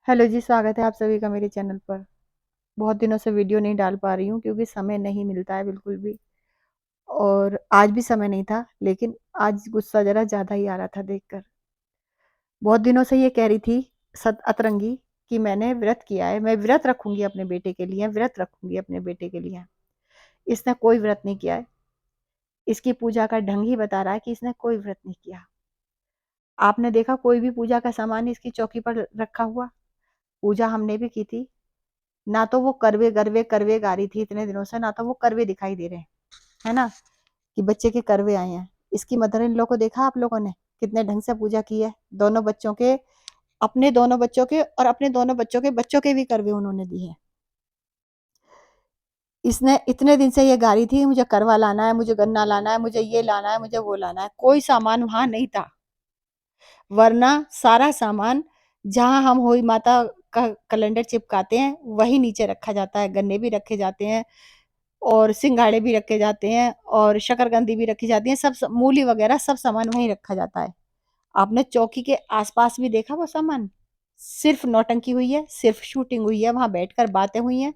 Hello जी, स्वागत है आप सभी का मेरे चैनल पर। बहुत दिनों से वीडियो नहीं डाल पा रही हूँ क्योंकि समय नहीं मिलता है बिल्कुल भी। और आज भी समय नहीं था, लेकिन आज गुस्सा ज़रा ज़्यादा ही आ रहा था देखकर। बहुत दिनों से ये कह रही थी अतरंगी कि मैंने व्रत किया है, मैं व्रत रखूँगी अपने बेटे के लिए, व्रत रखूँगी अपने बेटे के लिए। इसने कोई व्रत नहीं किया है। इसकी पूजा का ढंग ही बता रहा है कि इसने कोई व्रत नहीं किया। आपने देखा कोई भी पूजा का सामान इसकी चौकी पर रखा हुआ? पूजा हमने भी की थी। ना तो वो करवे गा रही थी इतने दिनों से, ना तो वो करवे दिखाई दे रहे हैं, है ना? कि बच्चे के करवे आए हैं। इसकी मदर इन लॉ को देखा आप लोगों ने? कितने ढंग से पूजा की है। दोनों बच्चों के, अपने दोनों बच्चों के और अपने दोनों बच्चों के भी करवे उन्होंने दिए हैं। इसने इतने दिन से ये गा रही थी मुझे करवा लाना है, मुझे गन्ना लाना है, मुझे ये लाना है, मुझे वो लाना है। कोई सामान वहाँ नहीं था। वरना सारा सामान जहाँ हम होई माता का कैलेंडर चिपकाते हैं, वही नीचे रखा जाता है। गन्ने भी रखे जाते हैं और सिंघाड़े भी रखे जाते हैं और शकरकंदी भी रखी जाती है। मूली वगैरह सब सामान वहीं रखा जाता है। आपने चौकी के आसपास भी देखा वो सामान? सिर्फ नौटंकी हुई है, सिर्फ शूटिंग हुई है, वहां बैठकर बातें हुई हैं,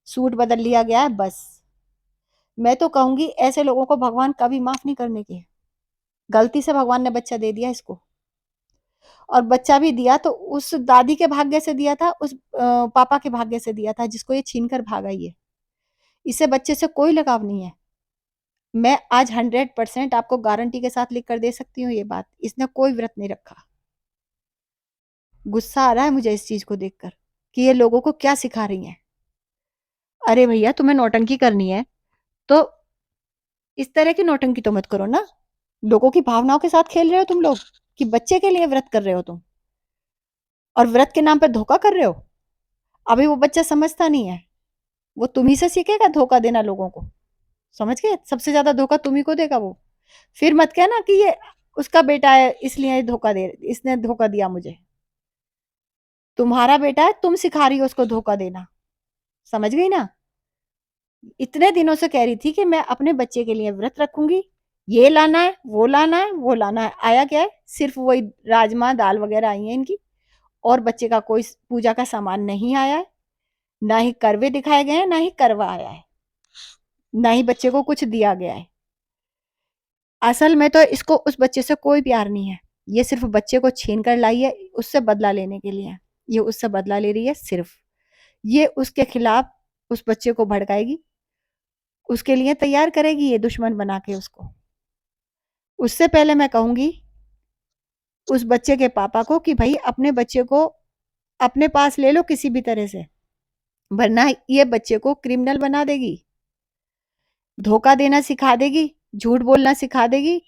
सूट बदल लिया गया है, बस। मैं तो कहूंगी ऐसे लोगों को भगवान कभी माफ नहीं करने के। गलती से भगवान ने बच्चा दे दिया इसको, और बच्चा भी दिया तो उस दादी के भाग्य से दिया था, उस पापा के भाग्य से दिया था जिसको ये छीन कर भागा। ये इसे बच्चे से कोई लगाव नहीं है। मैं आज 100% आपको गारंटी के साथ लिख कर दे सकती हूँ ये बात। इसने कोई व्रत नहीं रखा। गुस्सा आ रहा है मुझे इस चीज को देखकर कि ये लोगों को क्या सिखा रही हैं। अरे भैया, तुम्हें नौटंकी करनी है तो इस तरह की नौटंकी तो मत करो ना। लोगों की भावनाओं के साथ खेल रहे हो तुम लोग, कि बच्चे के लिए व्रत कर रहे हो तुम, और व्रत के नाम पे धोखा कर रहे हो। अभी वो बच्चा समझता नहीं है। वो तुम्ही से सीखेगा धोखा देना लोगों को। समझ गए? सबसे ज्यादा धोखा तुम्ही को देगा वो। फिर मत कहना कि ये उसका बेटा है इसलिए धोखा दे, इसने धोखा दिया मुझे। तुम्हारा बेटा है, तुम सिखा रही हो उसको धोखा देना। समझ गई ना? इतने दिनों से कह रही थी कि मैं अपने बच्चे के लिए व्रत रखूंगी, ये लाना है, वो लाना है, वो लाना है। आया क्या है? सिर्फ वही राजमा दाल वगैरह आई है इनकी, और बच्चे का कोई पूजा का सामान नहीं आया है। ना ही करवे दिखाए गए हैं, ना ही करवा आया है, ना ही बच्चे को कुछ दिया गया है। असल में तो इसको उस बच्चे से कोई प्यार नहीं है। ये सिर्फ बच्चे को छीन कर लाई है उससे बदला लेने के लिए। ये उससे बदला ले रही है सिर्फ। ये उसके खिलाफ उस बच्चे को भड़काएगी, उसके लिए तैयार करेगी ये दुश्मन बना के उसको। उससे पहले मैं कहूंगी उस बच्चे के पापा को कि भाई अपने बच्चे को अपने पास ले लो किसी भी तरह से, वरना ये बच्चे को क्रिमिनल बना देगी, धोखा देना सिखा देगी, झूठ बोलना सिखा देगी,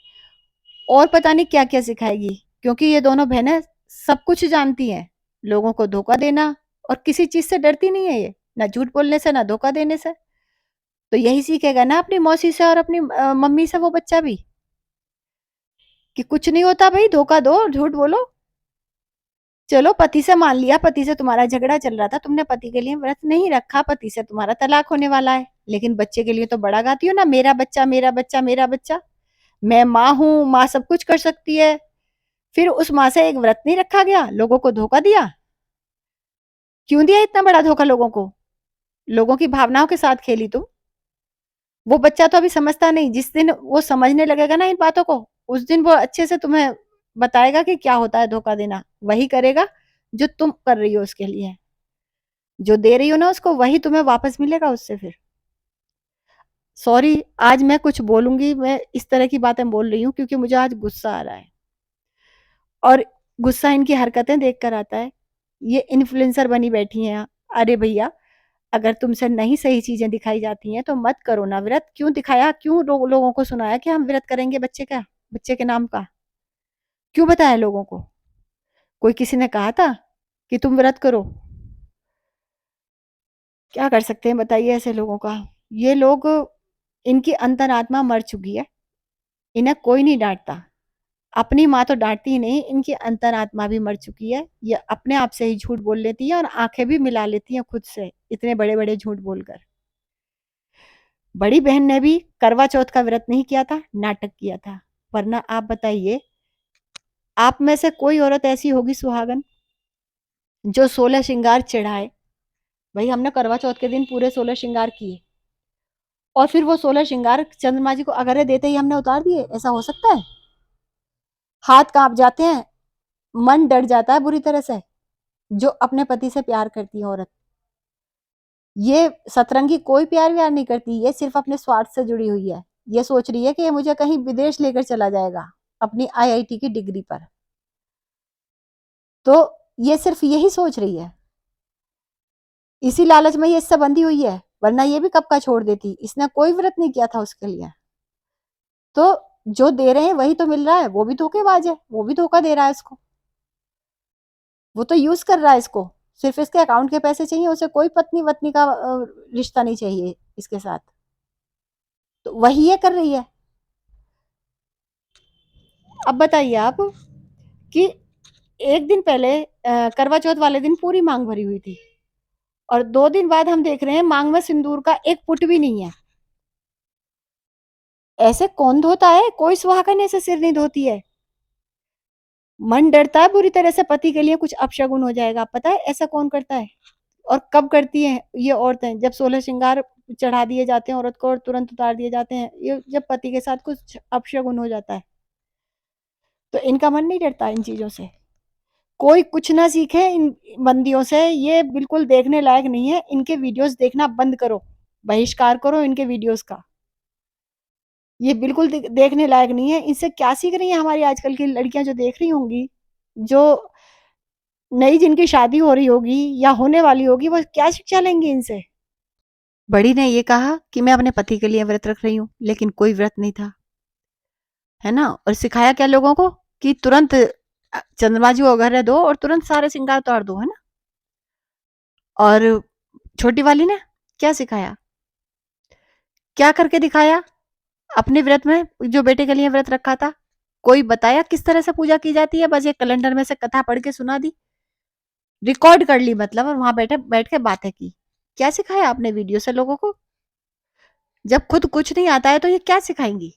और पता नहीं क्या क्या सिखाएगी। क्योंकि ये दोनों बहनें सब कुछ जानती हैं, लोगों को धोखा देना, और किसी चीज से डरती नहीं है ये, ना झूठ बोलने से ना धोखा देने से। तो यही सीखेगा ना अपनी मौसी से और अपनी मम्मी से वो बच्चा भी, कि कुछ नहीं होता भाई, धोखा दो, झूठ बोलो। चलो पति से मान लिया, पति से तुम्हारा झगड़ा चल रहा था, तुमने पति के लिए व्रत नहीं रखा, पति से तुम्हारा तलाक होने वाला है, लेकिन बच्चे के लिए तो बड़ा गाती हो ना, मेरा बच्चा मेरा बच्चा मेरा बच्चा। मैं माँ हूं, माँ सब कुछ कर सकती है। फिर उस माँ से एक व्रत नहीं रखा गया, लोगों को धोखा दिया। क्यों दिया इतना बड़ा धोखा लोगों को? लोगों की भावनाओं के साथ खेली तुम। वो बच्चा तो अभी समझता नहीं, जिस दिन वो समझने लगेगा ना इन बातों को, उस दिन वो अच्छे से तुम्हें बताएगा कि क्या होता है धोखा देना। वही करेगा जो तुम कर रही हो उसके लिए, जो दे रही हो ना उसको, वही तुम्हें वापस मिलेगा उससे फिर। सॉरी, आज मैं कुछ बोलूंगी, मैं इस तरह की बातें बोल रही हूँ क्योंकि मुझे आज गुस्सा आ रहा है, और गुस्सा इनकी हरकतें देख कर आता है। ये इन्फ्लुएंसर बनी बैठी हैं। अरे भैया, अगर तुमसे नहीं सही चीजें दिखाई जाती हैं तो मत करो ना व्रत। क्यों दिखाया, क्यों लोगों को सुनाया कि हम व्रत करेंगे बच्चे का, बच्चे के नाम का? क्यों बताया लोगों को? कोई किसी ने कहा था कि तुम व्रत करो? क्या कर सकते हैं बताइए ऐसे लोगों का। ये लोग, इनकी अंतरात्मा मर चुकी है, इन्हें कोई नहीं डांटता। अपनी माँ तो डांटती ही नहीं, इनकी अंतरात्मा भी मर चुकी है। ये अपने आप से ही झूठ बोल लेती है और आंखें भी मिला लेती हैं खुद से, इतने बड़े बड़े झूठ बोलकर। बड़ी बहन ने भी करवा चौथ का व्रत नहीं किया था, नाटक किया था। वरना आप बताइए, आप में से कोई औरत ऐसी होगी सुहागन जो 16 श्रृंगार चढ़ाए, भाई हमने करवा चौथ के दिन पूरे 16 श्रृंगार किए और फिर वो 16 श्रृंगार चंद्रमा जी को अगरे देते ही हमने उतार दिए, ऐसा हो सकता है? हाथ कांप जाते हैं, मन डर जाता है बुरी तरह से। जो अपने पति से प्यार करती है औरत, ये सतरंगी कोई प्यार व्यार नहीं करती, ये सिर्फ अपने स्वार्थ से जुड़ी हुई है। ये सोच रही है कि ये मुझे कहीं विदेश लेकर चला जाएगा अपनी आईआईटी की डिग्री पर, तो ये सिर्फ यही सोच रही है। इसी लालच में ये इससे बंधी हुई है, वरना ये भी कब का छोड़ देती, इसने कोई व्रत नहीं किया था उसके लिए। तो जो दे रहे हैं वही तो मिल रहा है, वो भी धोखेबाज है, वो भी धोखा दे रहा है इसको, वो तो यूज कर रहा है इसको। सिर्फ इसके अकाउंट के पैसे चाहिए, उसे कोई पत्नी वत्नी का रिश्ता नहीं चाहिए इसके साथ, तो वही ये कर रही है। अब बताइए आप कि एक दिन पहले करवा चौथ वाले दिन पूरी मांग भरी हुई थी और 2 दिन बाद हम देख रहे हैं मांग में सिंदूर का एक पुट भी नहीं है। ऐसे कौन धोता है? कोई सुहागन ऐसे सिर नहीं धोती है। मन डरता है बुरी तरह से पति के लिए कुछ अपशगुन हो जाएगा, पता है ऐसा कौन करता है? और कब करती हैं ये औरतें? जब 16 श्रृंगार चढ़ा दिए जाते हैं औरत को और तुरंत उतार दिए जाते हैं, ये जब पति के साथ कुछ अपशगुन हो जाता है। तो इनका मन नहीं डरता इन चीजों से। कोई कुछ ना सीखे इन बंदियों से, ये बिल्कुल देखने लायक नहीं है। इनके वीडियोस देखना बंद करो, बहिष्कार करो इनके वीडियोस का। ये बिल्कुल देखने लायक नहीं है। इनसे क्या सीख रही हैं हमारी आजकल की लड़कियां जो देख रही होंगी, जो नई जिनकी शादी हो रही होगी या होने वाली होगी, वो क्या शिक्षा लेंगी इनसे? बड़ी ने ये कहा कि मैं अपने पति के लिए व्रत रख रही हूँ, लेकिन कोई व्रत नहीं था, है ना। और सिखाया क्या लोगों को कि तुरंत चंद्रमा जी को अघर्य दो और तुरंत सारे श्रृंगार उतार दो, है ना। और छोटी वाली ने क्या सिखाया, क्या करके दिखाया अपने व्रत में, जो बेटे के लिए व्रत रखा था? कोई बताया किस तरह से पूजा की जाती है? बस एक कैलेंडर में से कथा पढ़ के सुना दी, रिकॉर्ड कर ली मतलब, और वहां बैठे बैठ के बातें की। क्या सिखाया आपने वीडियो से लोगों को? जब खुद कुछ नहीं आता है तो ये क्या सिखाएंगी?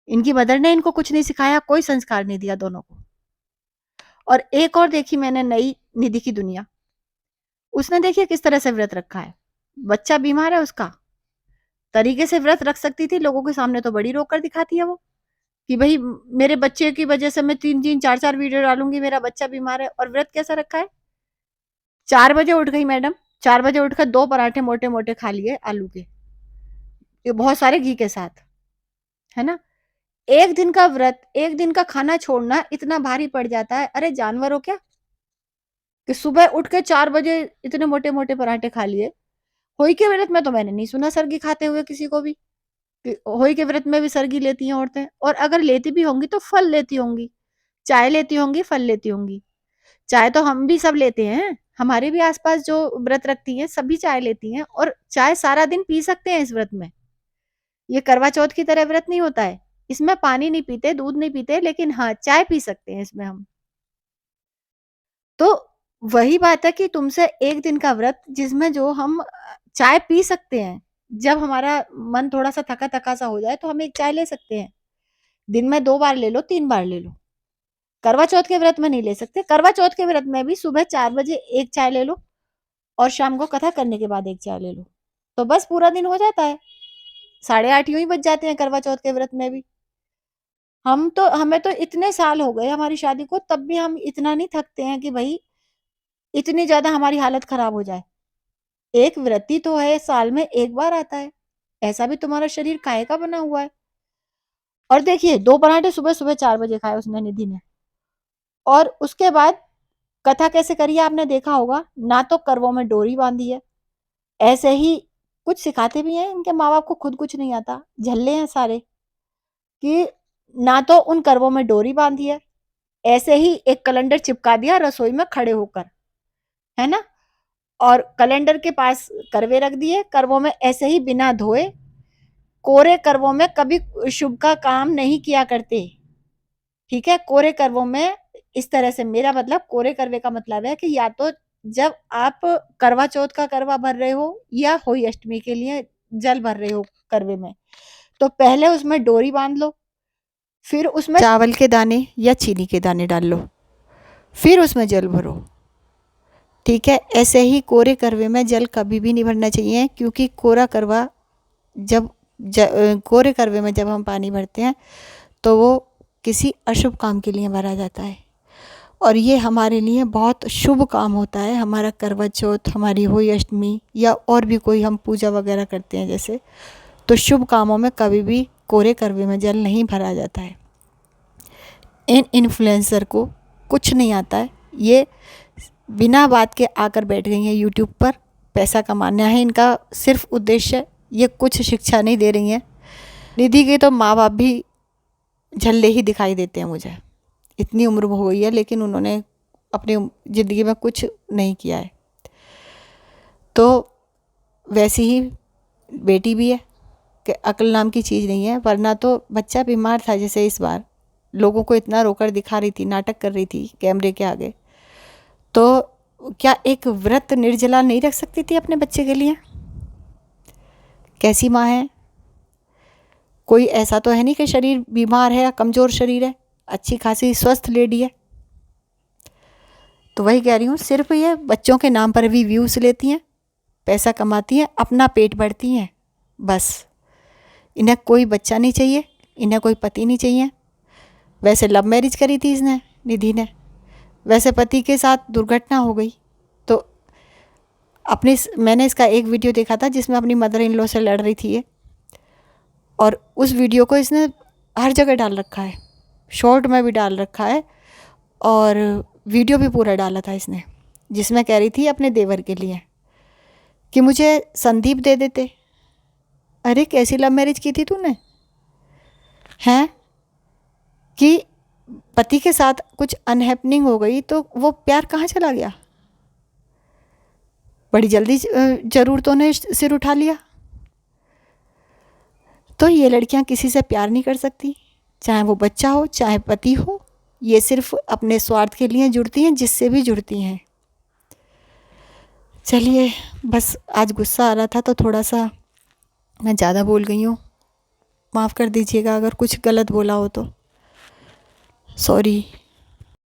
इनकी मदर ने इनको कुछ नहीं सिखाया, कोई संस्कार नहीं दिया दोनों को। और एक और देखी मैंने नई निधि की दुनिया, उसने देखिए किस तरह से व्रत रखा है। बच्चा बीमार है, उसका तरीके से व्रत रख सकती थी, लोगों के सामने तो बड़ी रोक कर दिखाती है वो कि भाई मेरे बच्चे की वजह से मैं 3-3 4-4 वीडियो डालूंगी, मेरा बच्चा बीमार है। और व्रत कैसा रखा है? 4 बजे उठ गई मैडम, 4 बजे उठकर 2 पराठे मोटे मोटे खा लिए आलू के, ये बहुत सारे घी के साथ, है ना। एक दिन का व्रत, एक दिन का खाना छोड़ना इतना भारी पड़ जाता है। अरे जानवर हो क्या कि सुबह उठ के 4 बजे इतने मोटे मोटे पराठे खा लिए? होई के व्रत में तो मैंने नहीं सुना सरगी खाते हुए किसी को भी। होई के व्रत में भी सरगी लेती हैं औरतें, और अगर लेती भी होंगी तो फल लेती होंगी, चाय लेती होंगी, फल लेती होंगी। चाय तो हम भी सब लेते हैं, हमारे भी आसपास जो व्रत रखती हैं सभी चाय लेती हैं, और चाय सारा दिन पी सकते हैं इस व्रत में। ये करवा चौथ की तरह व्रत नहीं होता है, इसमें पानी नहीं पीते, दूध नहीं पीते, लेकिन हाँ चाय पी सकते हैं इसमें हम। तो वही बात है कि तुमसे एक दिन का व्रत जिसमें जो हम चाय पी सकते हैं, जब हमारा मन थोड़ा सा थका थका सा हो जाए तो हम एक चाय ले सकते हैं, दिन में 2 बार ले लो, 3 बार ले लो। करवा चौथ के व्रत में नहीं ले सकते। करवा चौथ के व्रत में भी सुबह 4 बजे एक चाय ले लो और शाम को कथा करने के बाद एक चाय ले लो, तो बस पूरा दिन हो जाता है। 8:30 यूं ही बज जाते हैं करवा चौथ के व्रत में भी। हमें तो इतने साल हो गए हमारी शादी को, तब भी हम इतना नहीं थकते हैं कि भाई इतनी ज्यादा हमारी हालत खराब हो जाए। एक व्रत ही तो है, साल में एक बार आता है, ऐसा भी तुम्हारा शरीर काहे का बना हुआ है? और देखिए 2 पराठे सुबह सुबह 4 बजे खाए उसने, निधि ने। और उसके बाद कथा कैसे करी है आपने देखा होगा, ना तो करवों में डोरी बांधी है, ऐसे ही कुछ सिखाते भी हैं, इनके माँ बाप को खुद कुछ नहीं आता, झल्ले हैं सारे, कि ना तो उन करवों में डोरी बांधी है, ऐसे ही एक कैलेंडर चिपका दिया रसोई में खड़े होकर, है ना। और कैलेंडर के पास करवे रख दिए, करवों में ऐसे ही बिना धोए, कोरे करवों में कभी शुभ का काम नहीं किया करते, ठीक है। कोरे करवों में इस तरह से, मेरा मतलब कोरे करवे का मतलब है कि या तो जब आप करवा चौथ का करवा भर रहे हो या होई अष्टमी के लिए जल भर रहे हो करवे में, तो पहले उसमें डोरी बांध लो, फिर उसमें चावल के दाने या चीनी के दाने डाल लो, फिर उसमें जल भरो, ठीक है। ऐसे ही कोरे करवे में जल कभी भी नहीं भरना चाहिए, क्योंकि कोरा करवा जब कोरे करवे में जब हम पानी भरते हैं तो वो किसी अशुभ काम के लिए भरा जाता है, और ये हमारे लिए बहुत शुभ काम होता है। हमारा करवा चौथ, हमारी होली अष्टमी, या और भी कोई हम पूजा वगैरह करते हैं जैसे, तो शुभ कामों में कभी भी कोरे करवे में जल नहीं भरा जाता है। इन इन्फ्लुएंसर को कुछ नहीं आता है, ये बिना बात के आकर बैठ गई हैं यूट्यूब पर, पैसा कमाना है इनका सिर्फ उद्देश्य। ये कुछ शिक्षा नहीं दे रही हैं। निधि के तो माँ बाप भी झल्ले ही दिखाई देते हैं मुझे। इतनी उम्र हो गई है लेकिन उन्होंने अपनी ज़िंदगी में कुछ नहीं किया है। तो वैसी ही बेटी भी है कि अक्ल नाम की चीज़ नहीं है, वरना तो बच्चा बीमार था, जैसे इस बार लोगों को इतना रोकर दिखा रही थी, नाटक कर रही थी कैमरे के आगे, तो क्या एक व्रत निर्जला नहीं रख सकती थी अपने बच्चे के लिए? कैसी माँ है? कोई ऐसा तो है नहीं कि शरीर बीमार है या कमज़ोर शरीर है, अच्छी खासी स्वस्थ लेडी है। तो वही कह रही हूँ, सिर्फ ये बच्चों के नाम पर भी व्यूज़ लेती हैं, पैसा कमाती हैं, अपना पेट भरती हैं, बस। इन्हें कोई बच्चा नहीं चाहिए, इन्हें कोई पति नहीं चाहिए। वैसे लव मैरिज करी थी इसने, निधि ने, वैसे पति के साथ दुर्घटना हो गई। तो मैंने इसका एक वीडियो देखा था जिसमें अपनी मदर इन लॉ से लड़ रही थी ये, और उस वीडियो को इसने हर जगह डाल रखा है, शॉर्ट में भी डाल रखा है, और वीडियो भी पूरा डाला था इसने, जिसमें कह रही थी अपने देवर के लिए कि मुझे संदीप दे देते। अरे कैसी लव मैरिज की थी तूने? हैं कि पति के साथ कुछ अनहैपनिंग हो गई तो वो प्यार कहाँ चला गया? बड़ी जल्दी ज़रूरतों ने सिर उठा लिया। तो ये लड़कियां किसी से प्यार नहीं कर सकती, चाहे वो बच्चा हो चाहे पति हो। ये सिर्फ अपने स्वार्थ के लिए जुड़ती हैं, जिससे भी जुड़ती हैं। चलिए, बस आज गुस्सा आ रहा था तो थोड़ा सा मैं ज़्यादा बोल गई हूँ, माफ़ कर दीजिएगा अगर कुछ गलत बोला हो तो, सॉरी।